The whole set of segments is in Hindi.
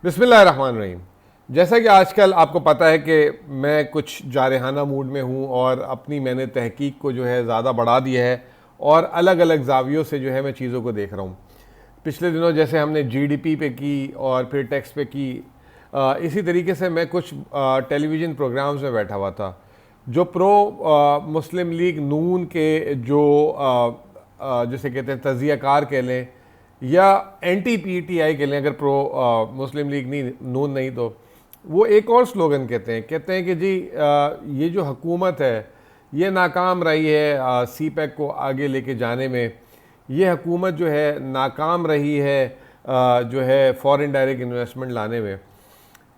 बिस्मिल्लाहिर्रहमानिर्रहीम। जैसा कि आजकल आपको पता है कि मैं कुछ जारहाना मूड में हूँ और मैंने तहकीक को जो है ज़्यादा बढ़ा दिया है और अलग अलग जावियों से जो है मैं चीज़ों को देख रहा हूँ। पिछले दिनों जैसे हमने जीडीपी पे की और फिर टैक्स पे की, इसी तरीके से मैं कुछ टेलीविज़न प्रोग्राम्स में बैठा हुआ था जो मुस्लिम लीग नून के जो जिसे कहते हैं तजियाकार कह लें या एंटी पीटीआई के लिए, अगर मुस्लिम लीग नहीं नून नहीं तो वो एक और स्लोगन कहते हैं कि जी ये जो हुकूमत है ये नाकाम रही है सी पैक को आगे लेके जाने में। ये हुकूमत जो है नाकाम रही है जो है फॉरेन डायरेक्ट इन्वेस्टमेंट लाने में।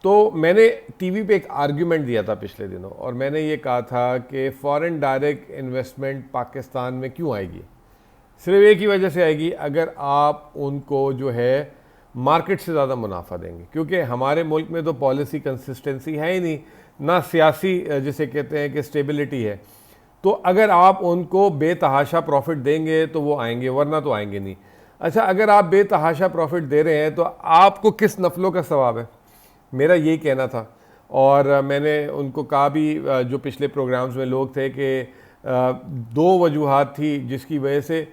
तो मैंने टीवी पे एक आर्ग्यूमेंट दिया था पिछले दिनों और मैंने ये कहा था कि फॉरेन डायरेक्ट इन्वेस्टमेंट पाकिस्तान में क्यों आएगी। सिर्फ एक ही वजह से आएगी, अगर आप उनको जो है मार्केट से ज़्यादा मुनाफा देंगे, क्योंकि हमारे मुल्क में तो पॉलिसी कंसिस्टेंसी है ही नहीं, ना सियासी जिसे कहते हैं कि स्टेबिलिटी है। तो अगर आप उनको बेतहाशा प्रॉफिट देंगे तो वो आएंगे, वरना तो आएंगे नहीं। अच्छा, अगर आप बेतहाशा प्रॉफिट दे रहे हैं तो आपको किस नफलों का सवाब है, मेरा यही कहना था। और मैंने उनको कहा भी, जो पिछले प्रोग्राम्स में लोग थे, कि दो वजूहात थी जिसकी वजह से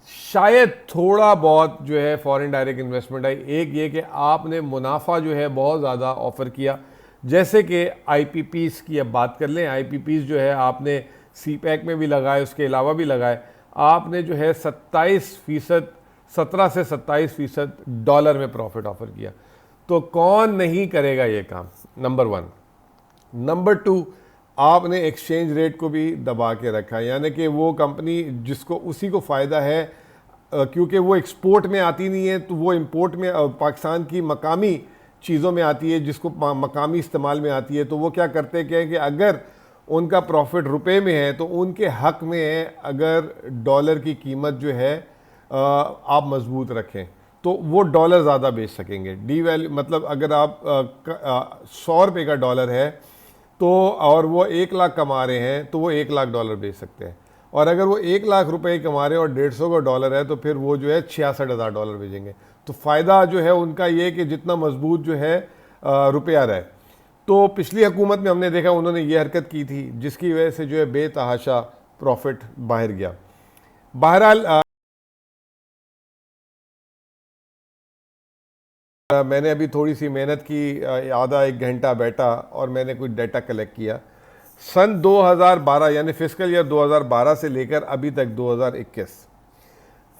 शायद थोड़ा बहुत जो है फॉरेन डायरेक्ट इन्वेस्टमेंट आई। एक ये कि आपने मुनाफा जो है बहुत ज़्यादा ऑफ़र किया, जैसे कि आईपीपीज़ की अब बात कर लें। आईपीपीज़ जो है आपने सी पैक में भी लगाए, उसके अलावा भी लगाए। आपने जो है 27%, 17 से 27% डॉलर में प्रॉफिट ऑफर किया। तो कौन नहीं करेगा ये काम, नंबर वन। नंबर टू, आपने एक्सचेंज रेट को भी दबा के रखा, यानी कि वो कंपनी जिसको उसी को फ़ायदा है, क्योंकि वो एक्सपोर्ट में आती नहीं है तो वो इंपोर्ट में पाकिस्तान की मकामी चीज़ों में आती है, जिसको मकामी इस्तेमाल में आती है। तो वो क्या करते हैं कि अगर उनका प्रॉफिट रुपए में है तो उनके हक में है अगर डॉलर की कीमत जो है आप मजबूत रखें तो वो डॉलर ज़्यादा बेच सकेंगे। डी वैल्यू मतलब अगर आप 100 रुपये का डॉलर है तो और वो 1 लाख कमा रहे हैं तो वो 1 लाख डॉलर बेच सकते हैं। और अगर वो 1 लाख रुपए कमा रहे हैं और 150 का डॉलर है तो फिर वो जो है 66,000 डॉलर बेचेंगे। तो फ़ायदा जो है उनका ये कि जितना मजबूत जो है रुपया रहे। तो पिछली हुकूमत में हमने देखा उन्होंने ये हरकत की थी, जिसकी वजह से जो है बेतहाशा प्रॉफिट बाहर गया। बहरहाल मैंने अभी थोड़ी सी मेहनत की, आधा एक घंटा बैठा और मैंने कुछ डाटा कलेक्ट किया। सन 2012 यानी फिस्कल ईयर 2012 से लेकर अभी तक 2021,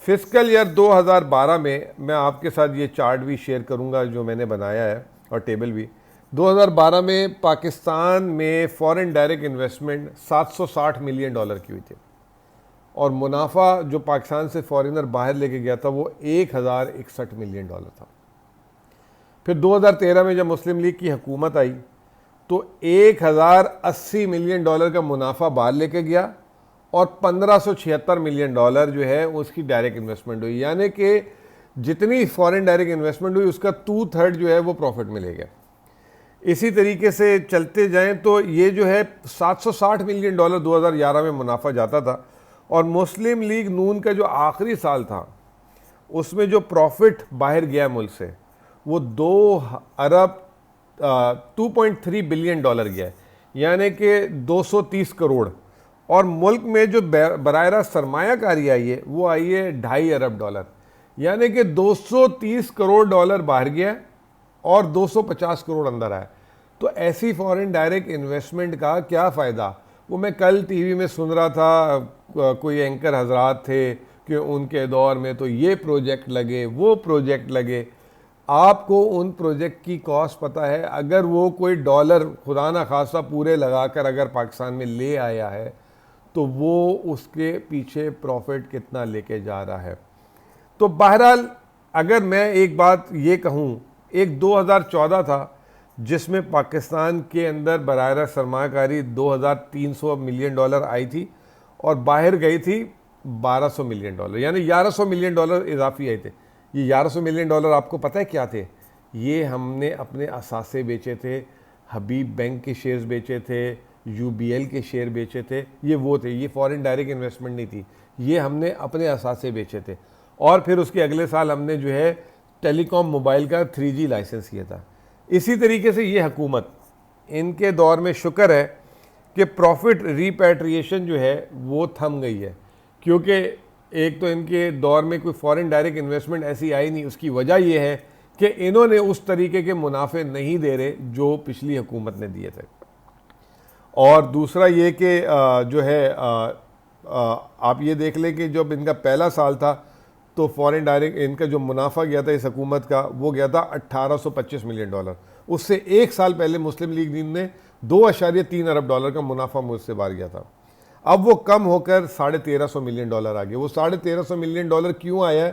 फिस्कल ईयर 2012 में मैं आपके साथ ये चार्ट भी शेयर करूंगा जो मैंने बनाया है और टेबल भी। 2012 में पाकिस्तान में foreign direct investment 760 million dollar की हुई थी और मुनाफा जो पाकिस्तान से फॉरेनर बाहर लेके गया था वो 1061 मिलियन डॉलर था। फिर 2013 में जब मुस्लिम लीग की हुकूमत आई तो 1080 मिलियन डॉलर का मुनाफा बाहर लेके गया और 1576 मिलियन डॉलर जो है उसकी डायरेक्ट इन्वेस्टमेंट हुई, यानी कि जितनी फॉरेन डायरेक्ट इन्वेस्टमेंट हुई उसका 2/3 जो है वो प्रॉफिट में ले गया। इसी तरीके से चलते जाएं तो ये जो है 760 मिलियन डॉलर 2011 में मुनाफा जाता था और मुस्लिम लीग नून का जो आखिरी साल था उसमें जो प्रॉफिट बाहर गया मुल्क से वो 2.3 बिलियन डॉलर गया है, यानी कि 230 करोड़। और मुल्क में जो बराह रास्त सरमायाकारी आई है वो आई है 2.5 अरब डॉलर, यानी कि 230 करोड़ डॉलर बाहर गया और 250 करोड़ अंदर आया। तो ऐसी फॉरेन डायरेक्ट इन्वेस्टमेंट का क्या फ़ायदा। वो मैं कल टीवी में सुन रहा था, कोई एंकर हजरात थे कि उनके दौर में तो ये प्रोजेक्ट लगे, वो प्रोजेक्ट लगे। आपको उन प्रोजेक्ट की कॉस्ट पता है? अगर वो कोई डॉलर खुदा ना खासा पूरे लगाकर अगर पाकिस्तान में ले आया है तो वो उसके पीछे प्रॉफिट कितना लेके जा रहा है। तो बहरहाल अगर मैं एक बात ये कहूँ, एक 2014 था जिसमें पाकिस्तान के अंदर बराह रास्त सरमायाकारी 2300 मिलियन डॉलर आई थी और बाहर गई थी 1200 मिलियन डॉलर, यानी 1100 मिलियन डॉलर इजाफी आए थे। ये 1100 मिलियन डॉलर आपको पता है क्या थे? ये हमने अपने असासे बेचे थे, हबीब बैंक के शेयर्स बेचे थे, यूबीएल के शेयर बेचे थे, ये वो थे। ये फॉरेन डायरेक्ट इन्वेस्टमेंट नहीं थी, ये हमने अपने असासे बेचे थे। और फिर उसके अगले साल हमने जो है टेलीकॉम मोबाइल का 3G लाइसेंस किया था। इसी तरीके से ये हुकूमत, इनके दौर में शुक्र है कि प्रॉफिट रिपैट्रिएशन जो है वो थम गई है, क्योंकि एक तो इनके दौर में कोई फॉरेन डायरेक्ट इन्वेस्टमेंट ऐसी आई नहीं। उसकी वजह ये है कि इन्होंने उस तरीके के मुनाफे नहीं दे रहे जो पिछली हुकूमत ने दिए थे। और दूसरा ये कि जो है आप ये देख लें कि जब इनका पहला साल था तो फॉरेन डायरेक्ट इनका जो मुनाफा गया था इस हुकूमत का, वो गया था 1825 मिलियन डॉलर। उससे एक साल पहले मुस्लिम लीग नींद ने 2.3 अरब डॉलर का मुनाफा मुझसे बाहर गया था। अब वो कम होकर 1350 मिलियन डॉलर आ गया। वो 1350 मिलियन डॉलर क्यों आया है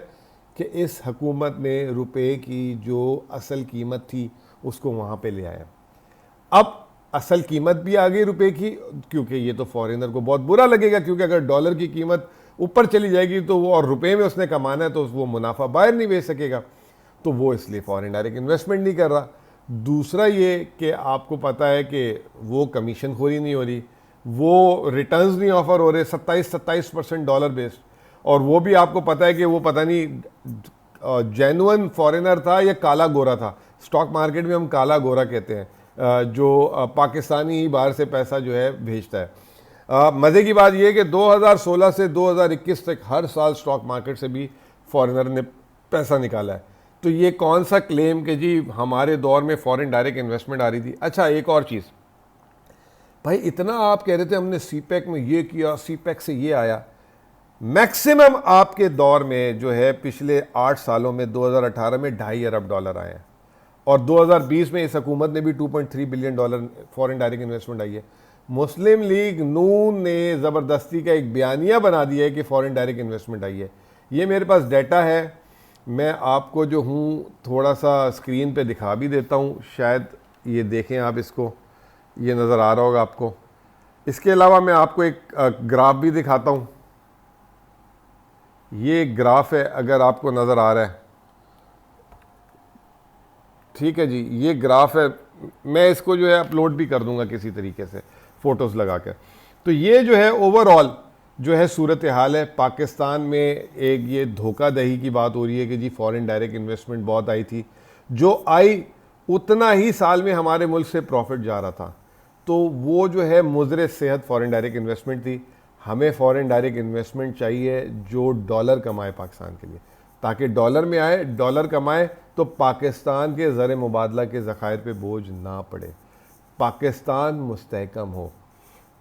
कि इस हुकूमत ने रुपए की जो असल कीमत थी उसको वहाँ पे ले आया। अब असल कीमत भी आ गई रुपए की, क्योंकि ये तो फॉरेनर को बहुत बुरा लगेगा, क्योंकि अगर डॉलर की कीमत ऊपर चली जाएगी तो वो, और रुपए में उसने कमाना है, तो वो मुनाफा बाहर नहीं भेज सकेगा, तो वो इसलिए फॉरेन डायरेक्ट इन्वेस्टमेंट नहीं कर रहा। दूसरा ये कि आपको पता है कि वो कमीशन खोरी नहीं हो रही, वो रिटर्न्स नहीं ऑफर हो रहे 27% डॉलर बेस्ड, और वो भी आपको पता है कि वो पता नहीं जेन्युइन फॉरेनर था या काला गोरा था। स्टॉक मार्केट में हम काला गोरा कहते हैं, जो पाकिस्तानी ही बाहर से पैसा जो है भेजता है। मज़े की बात यह है कि 2016 से 2021 तक हर साल स्टॉक मार्केट से भी फॉरेनर ने पैसा निकाला है। तो ये कौन सा क्लेम कि जी हमारे दौर में फॉरेन डायरेक्ट इन्वेस्टमेंट आ रही थी। अच्छा, एक और चीज़ भाई, इतना आप कह रहे थे हमने सीपैक में ये किया, सीपैक से ये आया। मैक्सिमम आपके दौर में जो है पिछले 8 सालों में 2018 में 2.5 अरब डॉलर आए हैं, और 2020 में इस हुकूमत ने भी 2.3 billion dollar foreign direct investment आई है। मुस्लिम लीग नून ने ज़बरदस्ती का एक बयानिया बना दिया है कि फॉरेन डायरेक्ट इन्वेस्टमेंट आई है। ये मेरे पास डाटा है, मैं आपको जो हूँ थोड़ा सा स्क्रीन पे दिखा भी देता हूँ, शायद ये देखें आप, इसको ये नज़र आ रहा होगा आपको। इसके अलावा मैं आपको एक ग्राफ भी दिखाता हूँ। ये ग्राफ है, अगर आपको नज़र आ रहा है, ठीक है जी, ये ग्राफ है। मैं इसको जो है अपलोड भी कर दूंगा किसी तरीके से फ़ोटोज़ लगाकर। तो ये जो है ओवरऑल जो है सूरत हाल है पाकिस्तान में। एक ये धोखाधही की बात हो रही है कि जी फॉरेन डायरेक्ट इन्वेस्टमेंट बहुत आई थी, जो आई उतना ही साल में हमारे मुल्क से प्रॉफिट जा रहा था। तो वो जो है मुज़र सेहत फॉरेन डायरेक्ट इन्वेस्टमेंट थी। हमें फॉरेन डायरेक्ट इन्वेस्टमेंट चाहिए जो डॉलर कमाए पाकिस्तान के लिए, ताकि डॉलर में आए, डॉलर कमाए, तो पाकिस्तान के ज़र मुबादला के ज़खायर पे बोझ ना पड़े, पाकिस्तान मुस्तहकम हो।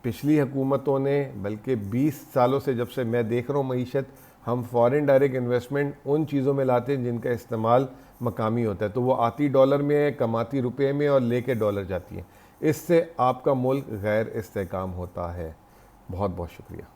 पिछली हुकूमतों ने, बल्कि 20 सालों से जब से मैं देख रहा हूँ मईशत, हम फॉरेन डायरेक्ट इन्वेस्टमेंट उन चीज़ों में लाते हैं जिनका इस्तेमाल मकामी होता है, तो वो आती डॉलर में है, कमाती रुपये में, और लेके डॉलर जाती है। इससे आपका मुल्क गैर इस्तेहकाम होता है। बहुत बहुत शुक्रिया।